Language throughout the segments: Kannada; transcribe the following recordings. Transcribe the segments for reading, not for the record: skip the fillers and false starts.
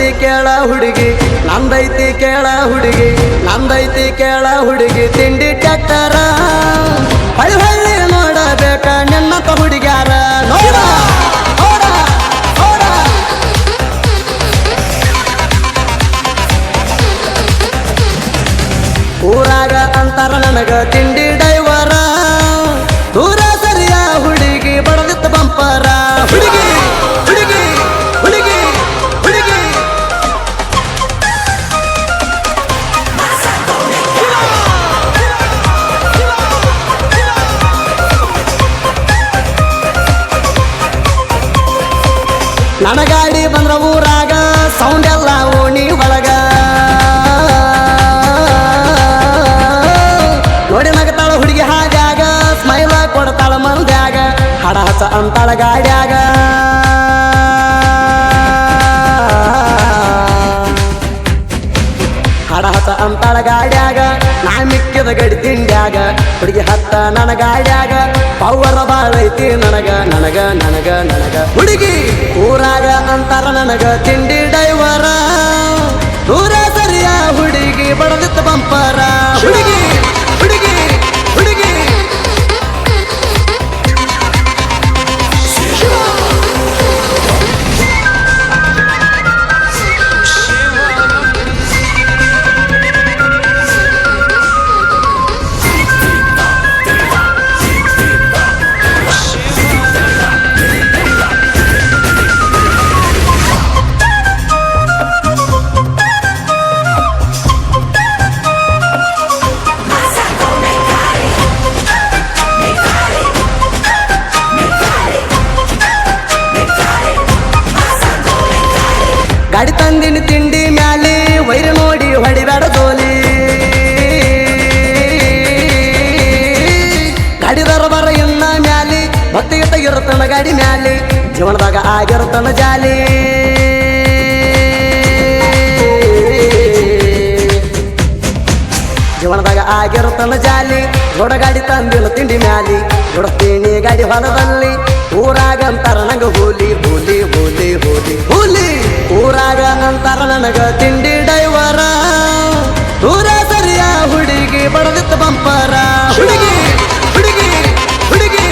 ನಂದೈತಿ ಕೇಳ ಹುಡುಗಿ ನಂದೈತಿ ಕೇಳ ಹುಡುಗಿ ನಂದೈತಿ ಕೇಳ ಹುಡುಗಿ ತಿಂಡಿ ಟ್ಯಾಕ್ಟರ ಹಳ್ಳಿ ಹಳ್ಳಿ ನೋಡಬೇಕ ನಿನ್ನಂತ ಹುಡುಗ್ಯಾರ ನೋಡ ನೋಡ ನೋಡ ಊರಾಗ ಅಂತಾರ ನನಗ ತಿಂಡಿ ಡೈವರ ದೂರ ಸರಿಯ ಹುಡುಗಿ ಬಡದಿತ್ತ ಬಂಪರ ಹುಡುಗಿ ಹುಡುಗಿ ಹುಡುಗಿ ಹುಡುಗಿ ನನ್ನ ಗಾಡಿ ಬಂದ್ರ ಊರಾಗ ಸೌಂಡ್ ಎಲ್ಲ ಓಣಿ ಒಳಗ ನೋಡಿ ನಗತಾಳ ಹುಡುಗಿ ಹಾದ್ಯಾಗ ಸ್ಮೈಲ ಕೊಡ್ತಾಳ ಮಂದ್ಯಾಗ ಹಡ ಹಸ ಅಂತಾಳ ಗಾಡ್ಯಾಗ ಹಡ ಹಸ ಅಂತಾಳ ಗಾಡ್ಯಾಗ ನಾ ಮಿಕ್ಕಿದ ಗಡಿ ತಿಂಡ್ಯಾಗ ಹುಡುಗಿ ಹತ್ತ ನನ್ನ ಗಾಡ್ಯಾಗ ಪವರ ಬಾಳೈತಿ ನನಗ ನನಗ ನನಗ ನನಗ ಹುಡುಗಿ ಊರಾಗ ಅಂತಾರ ನನಗ ತಿಂಡಿ ಡೈವರ ದೂರ ಸರಿಯ ಹುಡುಗಿ ಬಡದಿತ್ತ ಬಂಪರ ಹುಡುಗಿ ಹುಡುಗಿ ಹುಡುಗಿ ಗಾಡಿ ತಂದಿನ ತಿಂಡಿ ಮ್ಯಾಲಿ ವೈರು ನೋಡಿ ಹೊಡಿಬೇಡ ಜೋಲಿ ಗಾಡಿ ದರಬಾರ ಇನ್ನ ಮ್ಯಾಲಿ ಭಕ್ತಿಗತ ಇರುತ್ತನ ಗಾಡಿ ಮ್ಯಾಲಿ ಜೀವನದಾಗ ಆಗಿರುತ್ತನ ಜಾಲಿ ಜೀವನದಾಗ ಆಗಿರುತ್ತನ ಜಾಲಿ ದೊಡ್ಡ ಗಾಡಿ ತಂದಿಲ್ಲ ತಿಂಡಿ ಮ್ಯಾಲಿ ದೊಡ್ತೀನಿ ಗಾಡಿ ಹೊಲದಲ್ಲಿ ಊರಾಗ ಅಂತಾರ ನಂಗ ಹೋಲಿ ಹೋಲಿ ಹೋಲಿ ಹೋಲಿ ಹೋಲಿ ಊರಾಗ ಅಂತಾರ ನನಗ ತಿಂಡಿ ಡೈವರ ದೂರ ಸರಿಯ ಹುಡುಗಿ ಬಡದಿತ್ತ ಬಂಪರ ಹುಡುಗಿ ಹುಡುಗಿ ಹುಡುಗಿ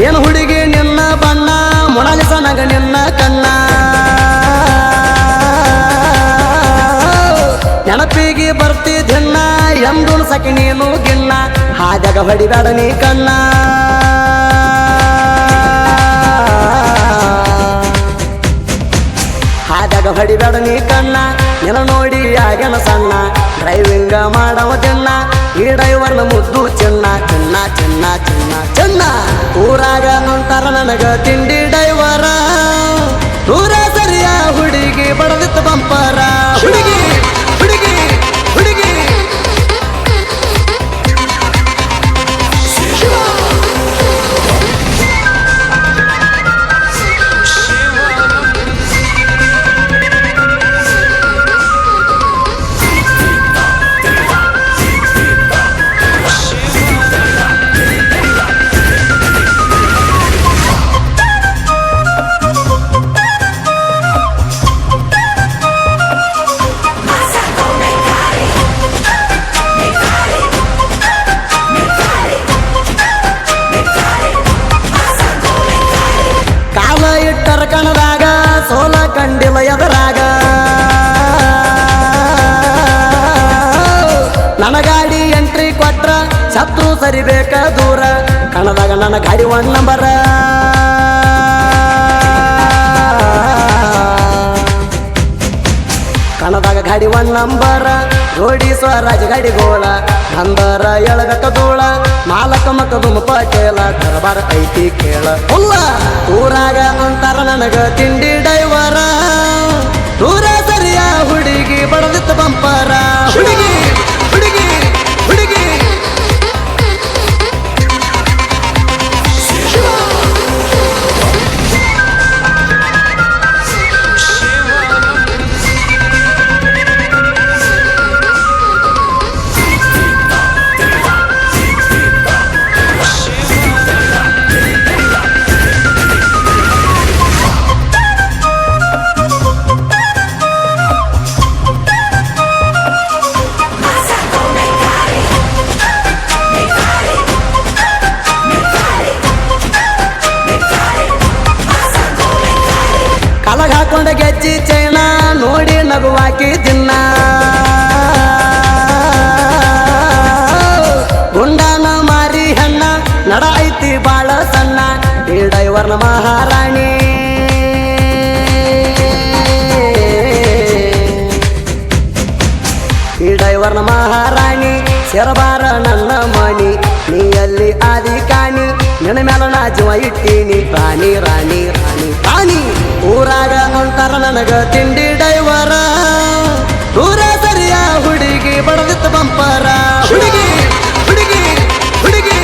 ಏನು ಹುಡುಗಿ ನಿನ್ನ ಬಣ್ಣ ಮೊನಾಲಿಸ ನಗ ನಿನ್ನ ಕಣ್ಣ ನೆನಪಿಗೆ ಬರ್ತಿದ್ದಿನ್ನ ಎಂದು ಸಖಿ ನೀನು ಗಿಣ್ಣ ಹಾದ್ಯಾಗ ಹೊಡಿಬೇಡ ನೀ ಕಣ್ಣ ಹಾದ್ಯಾಗ ಹೊಡಿಬೇಡ ನೀ ಕಣ್ಣ ನಿನ್ನ ನೋಡಿ ಆಗ್ಯಾನ ಸಣ್ಣ ಡ್ರೈವಿಂಗ ಮಾಡವ ತಿನ್ನ ಈ ಡ್ರೈವರ್ನ ಮುದ್ದು ಚಿನ್ನ ಚಿನ್ನ ಚಿನ್ನ ಚಿನ್ನ ಚಿನ್ನ ಊರಾಗ ಅಂತಾರ ನನಗ ತಿಂಡಿ ಡೈವರ ದೂರ ಸರಿಯ ಹುಡುಗಿ ಬಡದಿತ್ತ ಬಂಪರ ಹುಡುಗಿ ಹುಡುಗಿ ಹುಡುಗಿ ಕಣದಾಗ ಸೋಲ ಕಂಡಿಲ್ಲ ಎದರಾಗ ನನ್ನ ಗಾಡಿ ಎಂಟ್ರಿ ಕೊಟ್ರ ಶತ್ರು ಸರಿಬೇಕ ದೂರ ಕಣದಾಗ ನನ್ನ ಗಾಡಿ 1 ನಂಬರ ಕಣದಾಗ ಗಾಡಿ 1 ನಂಬರ ರೋಡಿ ಸ್ವರಾಜ್ ಗಾಡಿಗೋಳ ಅಂದರ ಎಳಗಕ್ಕ ಧೂಳ ಮಾಲಕ ಮಕ್ಕ ದುಮ ಪಟೇಲ ದರಬಾರ ಐತಿ ಕೇಳ ಹುಲ್ಲ ಊರಾಗ ಅಂತಾರ ನನಗ ತಿಂಡಿ ಡೈವರ ದೂರ ಸರಿಯ ಹುಡುಗಿ ಬಡದಿತ್ತು ಬಂಪರ ಹುಡುಗಿ ಹುಡುಗಿ ಹುಡುಗಿ ಕಲಗ ಹಾಕೊಂಡ ಗೆಜ್ಜಿ ಚೈನ ನೋಡಿ ನಗುವಾಕಿ ದಿನ್ನ ಗುಂಡನ ಮಾರಿ ಹೆಣ್ಣ ನಡ ಐತಿ ಬಾಳ ಸಣ್ಣ ಈ ಡೈವರ್ನ ಮಹಾರಾಣಿ ಈ ಡೈವರ್ನ ಮಹಾರಾಣಿ ಸೇರಬಾರ ನನ್ನ ಮನಿ ನೀಯಲ್ಲಿ ಆದಿ ಕಾಣಿ ನಿನ್ನ ಮ್ಯಾಲ ನಾ ಜೀವ ಇಟ್ಟೀನಿ ರಾಣಿ ರಾಣಿ ರಾಣಿ ರಾಣಿ ಊರಾಗ ಅಂತಾರ ನನಗ ತಿಂಡಿ ಡೈವರ ದೂರ ಸರಿಯ ಹುಡುಗಿ ಬಡದಿತ್ತು ಬಂಪರ ಹುಡುಗಿ ಹುಡುಗಿ ಹುಡುಗಿ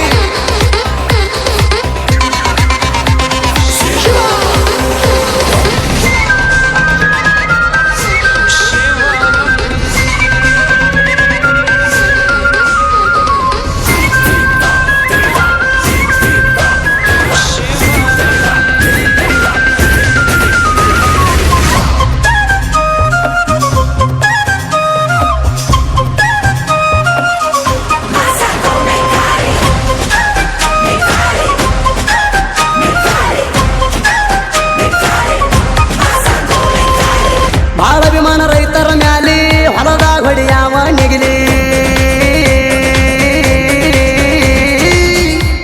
ಬಾಳ ವಿಮಾನ ರೈತರ ಮ್ಯಾಲಿ ಹೊಲದಾಗ ಹೊಡಿಯಾವ ನಿಗಿಲಿ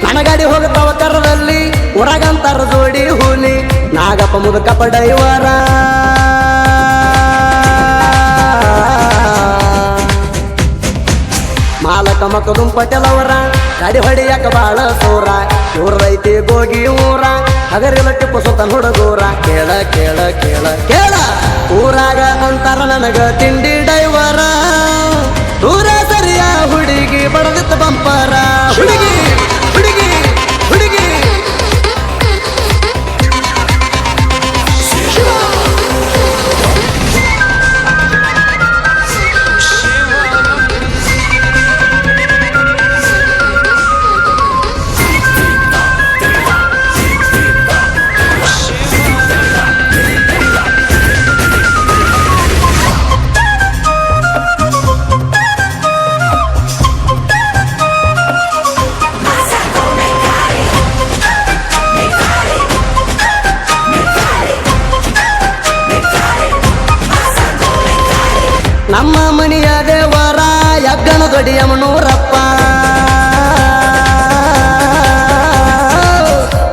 ನನಗಾಡಿ ಹೋಗುತ್ತವ ಕರದಲ್ಲಿ ಹೊರಗಂತರ ಜೋಡಿ ಹುಲಿ ನಾಗಪ್ಪ ಮುದುಕಪ್ಪ ಡೈವರ ಮಾಲಕ ಮಕ್ಕ ದುಂಪಟೆಲವರ ಗಾಡಿ ಹೊಡಿಯಾಕ ಬಾಳ ಸೂರ ಊರೈತಿ ಗೋಗಿ ಊರ ಹಗರಿಲ ಟಿಪ್ಪು ಸುತ್ತ ಹುಡುಗೂರ ಕೇಳ ಕೇಳ ಕೇಳ ಕೇಳ ಊರಾಗ ಅಂತಾರ ನನಗ ತಿಂಡಿ ಡೈವರ ದೂರ ಸರಿಯ ಹುಡುಗಿ ಬಡದಿತ್ತು ಬಂಪರ ಹುಡುಗಿ ಹುಡುಗಿ ಹುಡುಗಿ ನಮ್ಮ ಮನೆಯ ದೇವರ ಯಜ್ಞನ ದೊಡ್ಡಿಯಮ್ಮನೂರಪ್ಪ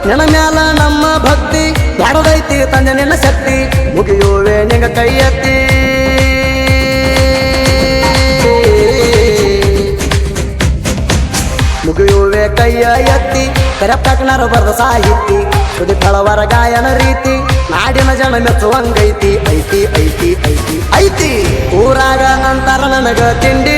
ನಿನ್ನ ಮ್ಯಾಲ ನಮ್ಮ ಭಕ್ತಿ ಬಡದೈತಿ ತಂದೆ ನಿನ್ನ ಶಕ್ತಿ ಮುಗಿಯುವೆ ನಿಂಗ ಕೈ ಎತ್ತಿ ಮುಗಿಯುವೆ ಕೈಯ ಎತ್ತಿ ಕರೆಪ್ಟಕ್ನರು ಬರೆದ ಸಾಹಿತಿ ಸುದಿ ಫಳವರ ಗಾಯನ ರೀತಿ ನಾಡಿನ ಜನ ಮೆಚ್ಚುವಂಗೈತಿ ಐತಿ ಐತಿ ಐತಿ ಐತಿ ಊರಾಗ ಅಂತಾರ ನನಗ ತಿಂಡಿ